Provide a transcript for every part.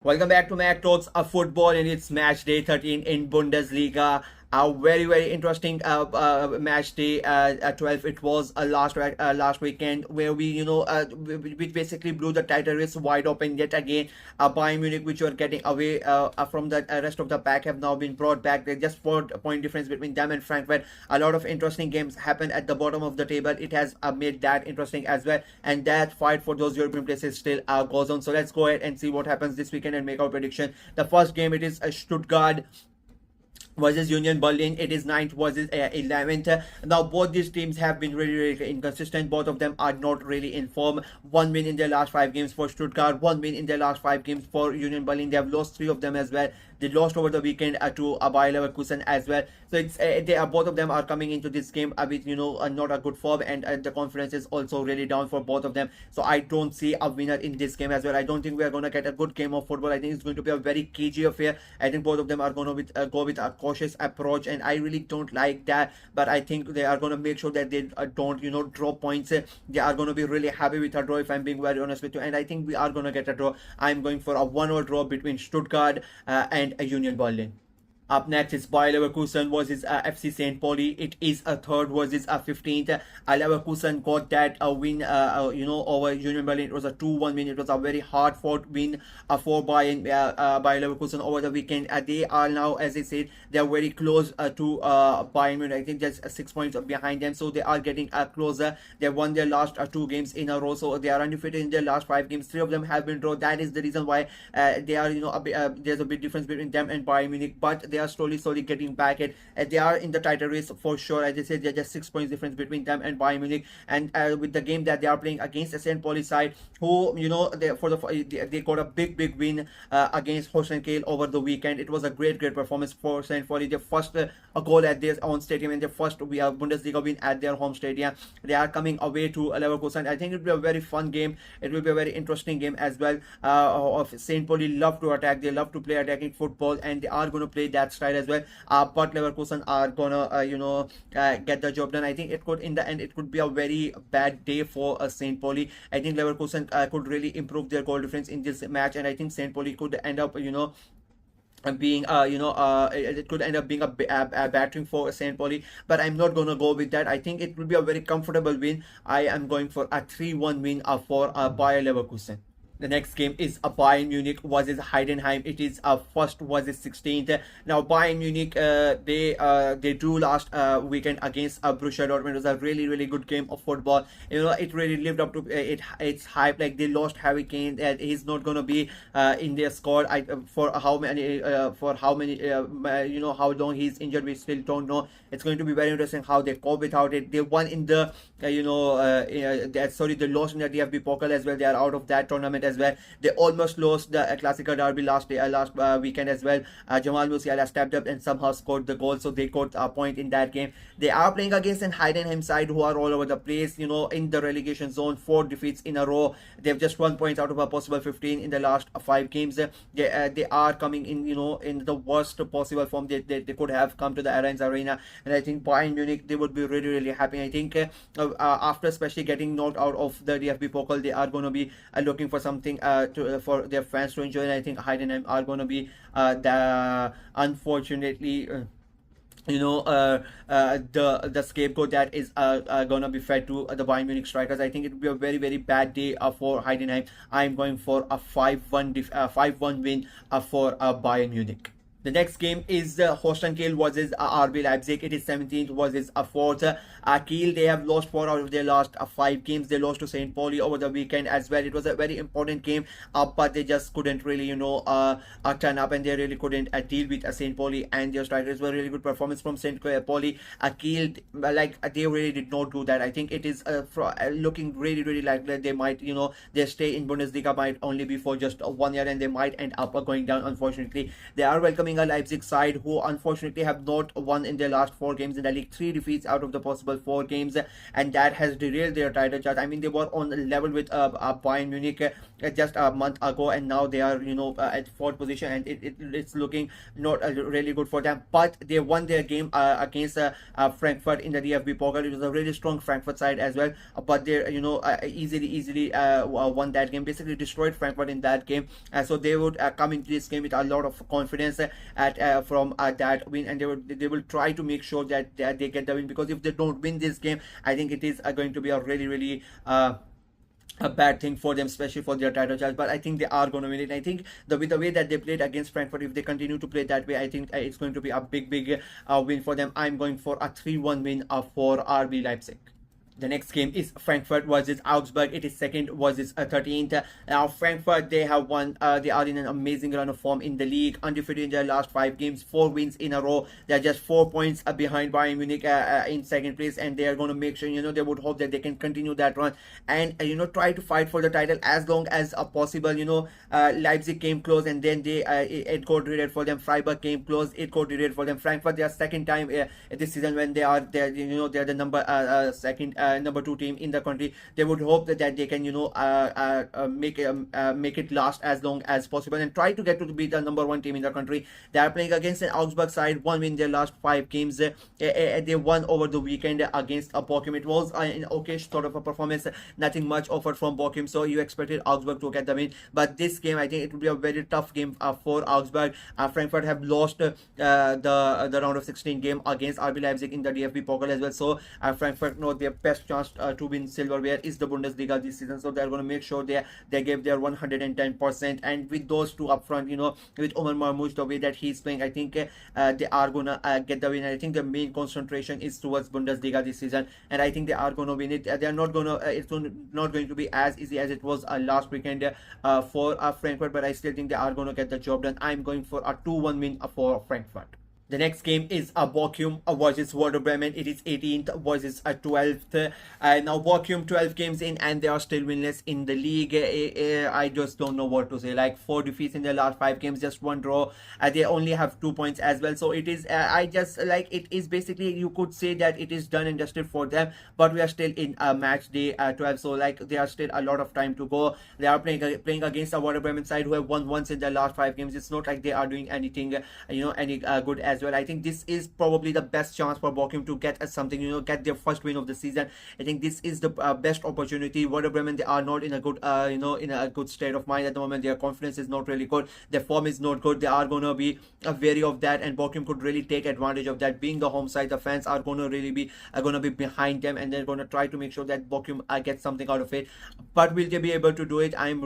Welcome back to Mac Talks of Football, and it's match day 13 in Bundesliga. A very interesting match day 12. It was last weekend where we basically blew the title race wide open yet again. Bayern Munich, which were getting away from the rest of the pack, have now been brought back. There's just 4 point difference between them and Frankfurt. A lot of interesting games happen at the bottom of the table. It has made that interesting as well, and that fight for those European places still goes on. So let's go ahead and see what happens this weekend and make our prediction. The first game, it is Stuttgart versus Union Berlin. It is 9th versus 11th. Now both these teams have been really inconsistent. Both of them are not really in form. One win in their last 5 games for Stuttgart, one win in their last 5 games for Union Berlin. They have lost 3 of them as well. They lost over the weekend to Bayer Leverkusen as well. So it's they are both of them are coming into this game with not a good form, and the confidence is also really down for both of them. So I don't see a winner in this game as well. I don't think we are going to get a good game of football. I think it's going to be a very cagey affair. I think both of them are going to go with a cautious approach, and I really don't like that. But I think they are going to make sure that they don't draw points. They are going to be really happy with a draw, if I'm being very honest with you. And I think we are going to get a draw. I'm going for a 1-1 draw between Stuttgart and Union Berlin. Up next is Bayer Leverkusen versus FC St. Pauli. It is a 3rd versus a 15th. Leverkusen got that win, over Union Berlin. It was a 2-1 win. It was a very hard-fought win for Bayer Leverkusen over the weekend. They are now, as I said, they are very close to Bayern Munich. I think just 6 points behind them, so they are getting closer. They won their last 2 games in a row, so they are undefeated in their last 5 games. 3 of them have been drawn. That is the reason why they are, there's a big difference between them and Bayern Munich, but they are slowly getting back at. They are in the title race for sure. As I said, there's just 6 points difference between them and Bayern Munich. And with the game that they are playing against the St. Pauli side, who they got a big win against Holstein Kiel over the weekend. It was a great performance for St. Pauli. Their first goal at their own stadium, and their first Bundesliga win at their home stadium. They are coming away to Leverkusen. I think it will be a very fun game. It will be a very interesting game as well. St. Pauli love to attack. They love to play attacking football, and they are going to play that style as well. But Leverkusen are gonna get the job done. I think it could, in the end, it could be a very bad day for St. Pauli. I think Leverkusen could really improve their goal difference in this match, and I think St. Pauli could end up being it could end up being a battering for St. Pauli, but I'm not gonna go with that. I think it will be a very comfortable win. I am going for a 3-1 win for Bayer Leverkusen. The next game is a Bayern Munich versus Heidenheim. It is a 1st versus 16th. Now Bayern Munich, they drew last weekend against Borussia Dortmund. It was a really good game of football. It really lived up to its hype. Like, they lost Harry Kane. He's not gonna be in their squad. For how many how long he's injured, we still don't know. It's going to be very interesting how they cope without it. They won in the they lost in the DFB Pokal as well. They are out of that tournament as well. They almost lost the Classical Derby last weekend as well. Jamal Musiala stepped up and somehow scored the goal, so they got a point in that game. They are playing against an Heidenheim side who are all over the place, in the relegation zone. 4 defeats in a row. They've just 1 point out of a possible 15 in the last 5 games. They are coming in, in the worst possible form they could have come to the Allianz Arena, and I think Bayern Munich, they would be really happy. I think after especially getting knocked out of the DFB Pokal, they are going to be looking for something for their fans to enjoy. And I think Heidenheim are going to be unfortunately the scapegoat that is gonna be fed to the Bayern Munich strikers. I think it will be a very bad day for Heidenheim. I'm going for a 5-1 win for Bayern Munich. The next game is Holstein Kiel versus RB Leipzig. It is 17th versus 4th. Kiel, they have lost 4 out of their last 5 games. They lost to St. Pauli over the weekend as well. It was a very important game, but they just couldn't really, turn up, and they really couldn't deal with St. Pauli and their strikers. Were really good performance from St. Pauli. Kiel, they really did not do that. I think it is looking really likely they might, their stay in Bundesliga might only be for just 1 year, and they might end up going down. Unfortunately, they are welcoming playing a Leipzig side who unfortunately have not won in their last 4 games in the league, 3 defeats out of the possible 4 games, and that has derailed their title chance. I mean, they were on level with Bayern Munich just a month ago, and now they are at fourth position, and it's looking not really good for them. But they won their game against Frankfurt in the DFB Pokal. It was a really strong Frankfurt side as well, but they easily won that game, basically destroyed Frankfurt in that game. So they would come into this game with a lot of confidence from that win, and they will try to make sure that they get the win, because if they don't win this game, I think it is going to be a really a bad thing for them, especially for their title chance. But I think they are going to win it. I think with the way that they played against Frankfurt, if they continue to play that way, I think it's going to be a big win for them. I'm going for a 3-1 win for RB Leipzig. The next game is Frankfurt versus Augsburg. It is second versus 13th. Now Frankfurt, they have won. They are in an amazing run of form in the league, undefeated in their last 5 games, 4 wins in a row. They are just 4 points behind Bayern Munich in second place, and they are going to make sure they would hope that they can continue that run and try to fight for the title as long as possible. Leipzig came close, and then it got derailed for them. Freiburg came close, it got derailed for them. Frankfurt, their second time this season when they are there. They're the number 2 team in the country. They would hope that they can make it last as long as possible and try to get to be the number 1 team in the country. They are playing against an Augsburg side, 1 win their last 5 games. They won over the weekend against Bochum. It was an okay sort of a performance, nothing much offered from Bochum, so you expected Augsburg to get the win. But this game, I think it will be a very tough game for Augsburg. Frankfurt have lost the round of 16 game against RB Leipzig in the DFB Pokal as well, so Frankfurt know their best chance to win silverware is the Bundesliga this season, so they're going to make sure they give their 110%. And with those two up front, with Omar Marmoush, the way that he's playing, I think they are going to get the win. I think the main concentration is towards Bundesliga this season, and I think they are going to win it. They're not going to it's not going to be as easy as it was last weekend for Frankfurt, but I still think they are going to get the job done. I'm going for a 2-1 win for Frankfurt. The next game is Bochum versus Werder Bremen. It is 18th versus 12th. Now Bochum 12 games in and they are still winless in the league. I just don't know what to say. Like 4 defeats in their last 5 games, just 1 draw. They only have 2 points as well. So it is. It is basically, you could say that it is done and dusted for them. But we are still in match day 12. So there are still a lot of time to go. They are playing against a Werder Bremen side who have won once in their last 5 games. It's not like they are doing anything any good as well. I think this is probably the best chance for Bochum to get something, get their first win of the season. I think this is the best opportunity. Werder Bremen, they are not in a good, in a good state of mind at the moment. Their confidence is not really good. Their form is not good. They are going to be wary of that, and Bochum could really take advantage of that. Being the home side, the fans are going to really be behind them, and they're going to try to make sure that Bochum gets something out of it. But will they be able to do it? I'm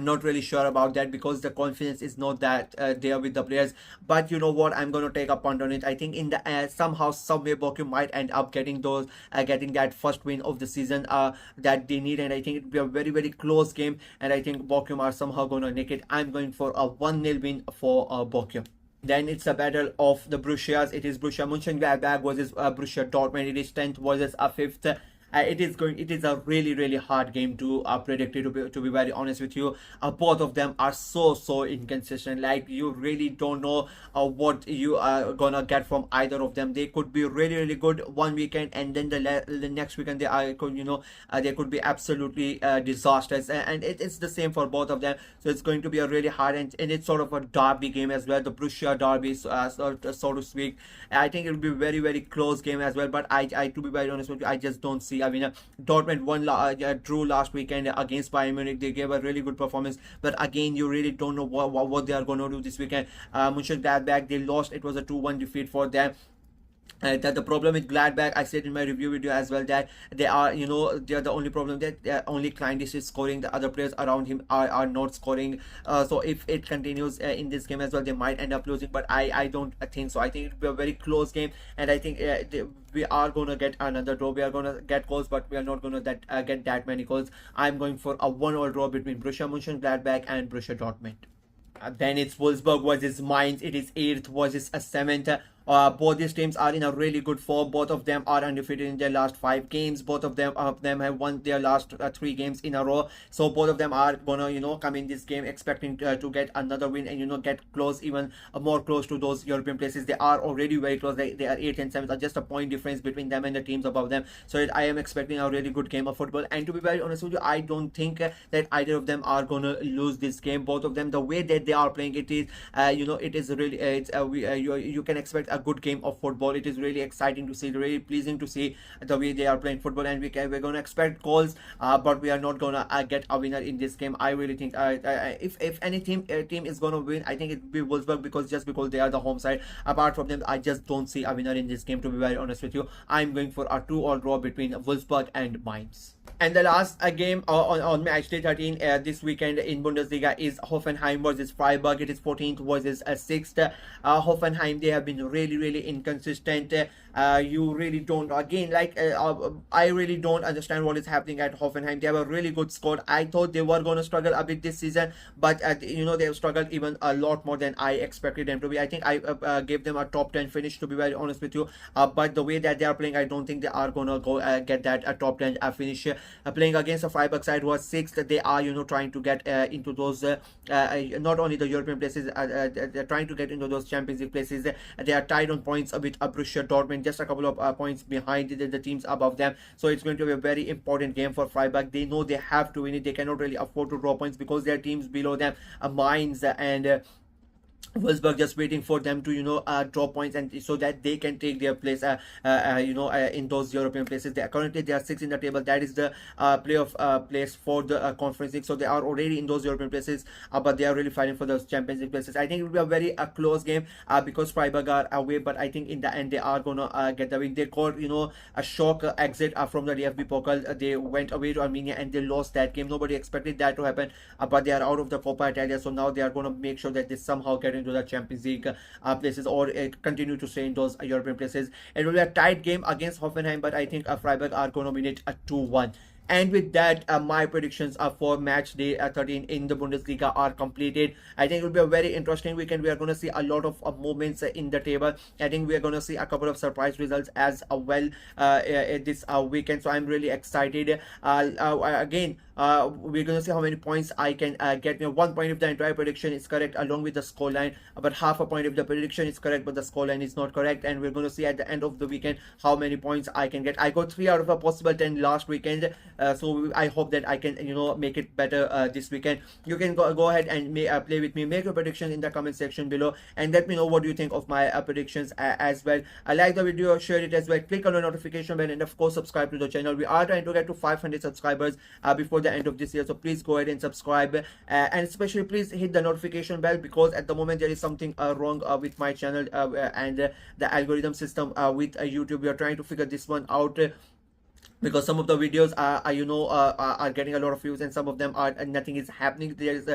not really sure about that, because the confidence is not that there with the players. But you know what, I'm going to take a punt on it. I think in the somehow, someway, Bochum might end up getting that first win of the season that they need, and I think it will be a very close game, and I think Bochum are somehow going to nick it. I'm going for a 1-0 win for Bochum. Then it's a battle of the Borussias. It is Borussia Mönchengladbach versus Borussia Dortmund. It is 10th versus 5th. It is a really hard game to predict, to be very honest with you. Both of them are so inconsistent. Like, you really don't know what you are gonna get from either of them. They could be really good one weekend, and then the next weekend they could be absolutely disastrous, and it's the same for both of them. So it's going to be a really hard, and it's sort of a derby game as well, the Borussia derby, so to speak. I think it will be very close game as well, but I to be very honest with you, I just don't see. I mean, Dortmund drew last weekend against Bayern Munich. They gave a really good performance, but again, you really don't know what they are going to do this weekend. Mönchengladbach, they lost. It was a 2-1 defeat for them. That the problem with Gladbach, I said in my review video as well, that they are the only problem, that only Klein is scoring. The other players around him are not scoring. So if it continues in this game as well, they might end up losing, but I don't think so. I think it will be a very close game, and I think we are going to get another draw. We are going to get goals, but we are not going to get that many goals. I'm going for a 1-1 draw between Borussia Mönchengladbach and Borussia Dortmund. Then it's Wolfsburg versus Mainz. It is 8th versus 7th. Both these teams are in a really good form. Both of them are undefeated in their last 5 games. Both of them have won their last 3 games in a row. So both of them are gonna come in this game expecting to get another win and get close, even more close to those European places. They are already very close. They are 8 and 7, just a point difference between them and the teams above them. So I am expecting a really good game of football. And to be very honest with you, I don't think that either of them are gonna lose this game. Both of them, the way that they are playing, it is it is really you can expect a good game of football. It is really exciting to see, really pleasing to see the way they are playing football, and we're gonna expect goals, but we are not gonna get a winner in this game. I really think if any team is gonna win, I think it will be Wolfsburg, because they are the home side. Apart from them, I just don't see a winner in this game, to be very honest with you. I'm going for a 2-all draw between Wolfsburg and Mainz. And the last game on Matchday 13 this weekend in Bundesliga is Hoffenheim versus Freiburg. It is 14th versus 6th. Hoffenheim, they have been really inconsistent. You really don't, again, I really don't understand what is happening at Hoffenheim. They have a really good squad. I thought they were going to struggle a bit this season, but they have struggled even a lot more than I expected them to be. I think I gave them a top 10 finish, to be very honest with you, but the way that they are playing, I don't think they are going to go get that top 10 finish. Playing against the Freiburg side was 6th. They are trying to get into those not only the European places, they're trying to get into those Champions League places. They are tied on points with Borussia Dortmund, just a couple of points behind the teams above them. So it's going to be a very important game for Freiburg. They know they have to win it. They cannot really afford to draw points because their teams below them, Mainz and Wolfsburg, just waiting for them to draw points, and so that they can take their place in those European places. They are 6th in the table. That is the playoff place for the Conference League. So they are already in those European places, but they are really fighting for those Champions League places. I think it will be a very close game because Freiburg are away, but I think in the end they are gonna get the win. They got a shock exit from the DFB Pokal. They went away to Armenia and they lost that game. Nobody expected that to happen, but they are out of the Coppa Italia. So now they are gonna make sure that they somehow get into the Champions League places, or continue to stay in those European places. It will be a tight game against Hoffenheim, but I think Freiburg are going to win it 2-1. And with that, my predictions for match day 13 in the Bundesliga are completed. I think it will be a very interesting weekend. We are going to see a lot of movements in the table. I think we are going to see a couple of surprise results as well this weekend. So I'm really excited. Again, we're going to see how many points I can get. 1 point if the entire prediction is correct along with the scoreline, but half a point if the prediction is correct but the scoreline is not correct. And we're going to see at the end of the weekend how many points I can get. I got 3 out of a possible 10 last weekend. So I hope that I can make it better this weekend. You can go ahead and play with me. Make your prediction in the comment section below and let me know what you think of my predictions as well. Like the video, share it as well, click on the notification bell, and of course subscribe to the channel. We are trying to get to 500 subscribers before the end of this year, so please go ahead and subscribe, and especially please hit the notification bell, because at the moment there is something wrong with my channel and the algorithm system with YouTube. We are trying to figure this one out, because some of the videos are getting a lot of views and some of them are nothing is happening. There is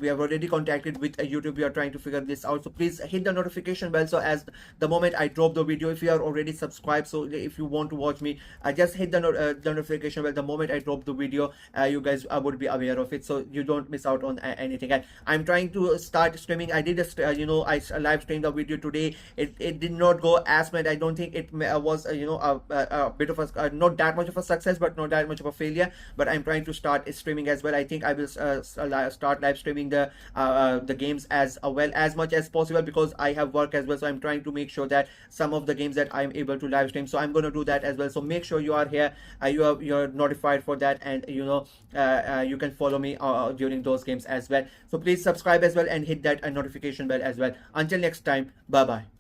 we have already contacted with YouTube. We are trying to figure this out, so please hit the notification bell, so as the moment I drop the video, if you are already subscribed, so if you want to watch me, just hit the notification bell the moment I drop the video. You guys would be aware of it, so you don't miss out on anything. And I'm trying to start streaming. I did I live streamed the video today. It did not go as planned. I don't think it was a bit of a not that much of a success, but not that much of a failure. But I'm trying to start streaming as well. I think I will start live streaming the games as well, as much as possible, because I have work as well. So I'm trying to make sure that some of the games that I'm able to live stream, so I'm going to do that as well. So make sure you are here, you're notified for that, and you can follow me during those games as well. So please subscribe as well and hit that notification bell as well. Until next time, bye bye.